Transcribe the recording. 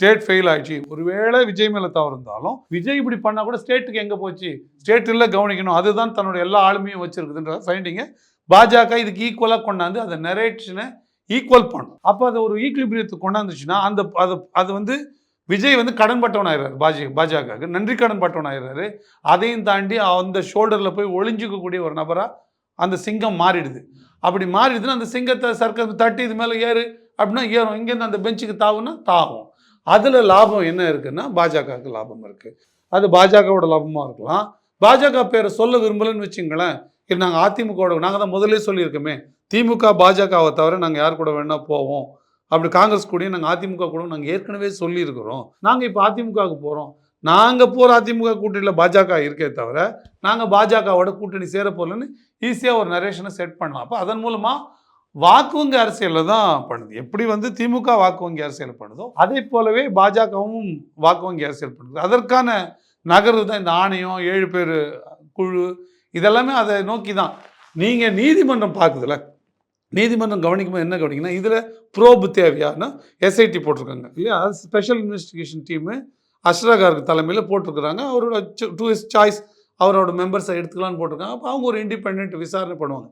State fail ஆயிடுச்சு. ஒருவேளை விஜய் மேலே தவறு இருந்தாலும் விஜய் இப்படி பண்ணால் கூட ஸ்டேட்டுக்கு எங்கே போச்சு, ஸ்டேட்டில் கவனிக்கணும், அதுதான் தன்னோட எல்லா ஆளுமையும் வச்சிருக்குதுன்ற ஃபைண்டிங்கை பாஜக இதுக்கு ஈக்குவலாக கொண்டாந்து அந்த நரேஷனை ஈக்குவல் பண்ணும். அப்போ அதை ஒரு ஈக்குலிபிரியத்தை கொண்டாந்துச்சுன்னா அது வந்து விஜய் வந்து கடன்பட்டவன் ஆயிடுறாரு, பாஜகவுக்கு நன்றி கடன்பட்டவன் ஆயிடுறாரு. அதையும் தாண்டி அந்த ஷோல்டரில் போய் ஒளிஞ்சிக்கக்கூடிய ஒரு நபராக அந்த சிங்கம் மாறிடுது. அப்படி மாறிடுதுன்னா அந்த சிங்கத்தை சர்க்கரை தட்டி இது மேலே ஏறு அப்படின்னா ஏறும், இங்கேருந்து அந்த பெஞ்சுக்கு தாவுன்னா தாவும். அதில் லாபம் என்ன இருக்குன்னா பாஜகவுக்கு லாபம் இருக்குது. அது பாஜகவோட லாபமாக இருக்கலாம். பாஜக பேரை சொல்ல விரும்பலன்னு வச்சுங்களேன், இது நாங்கள் அதிமுகவோட, நாங்கள் தான் முதல்ல சொல்லியிருக்கோமே, திமுக பாஜகவை தவிர நாங்கள் யார் கூட வேணா போவோம், அப்படி காங்கிரஸ் கூடயும் நாங்கள் அதிமுக கூட நாங்கள் ஏற்கனவே சொல்லியிருக்கிறோம். நாங்கள் இப்போ அதிமுகவுக்கு போகிறோம், நாங்கள் போகிற அதிமுக கூட்டணியில் பாஜக இருக்கே தவிர நாங்கள் பாஜகவோட கூட்டணி சேர போகலன்னு ஈஸியாக ஒரு நரேஷனை செட் பண்ணலாம். அப்போ அதன் மூலமாக வாக்கு வங்கி அரசியலில் தான் பண்ணுது. எப்படி வந்து திமுக வாக்கு வங்கி அரசியல் பண்ணுதோ அதே போலவே பாஜகவும் வாக்கு வங்கி அரசியல் பண்ணுது. அதற்கான நகர்வு தான் இந்த ஆணையம், 7 பேர் குழு, இதெல்லாமே அதை நோக்கி தான். நீங்கள் நீதிமன்றம் பார்க்குதுல்ல, நீதிமன்றம் கவனிக்கும்போது என்ன கவனிக்கணும், இதில் ப்ரோபு தேவையானா எஸ்ஐடி போட்டிருக்காங்க இல்லையா, ஸ்பெஷல் இன்வெஸ்டிகேஷன் டீமு அஷ்ரகாருக்கு தலைமையில் போட்டிருக்கிறாங்க. அவரோட டு ஹிஸ் சாய்ஸ் அவரோட மெம்பர்ஸை எடுத்துக்கலான்னு போட்டிருக்காங்க. அப்போ அவங்க ஒரு இண்டிபெண்ட் விசாரணை பண்ணுவாங்க.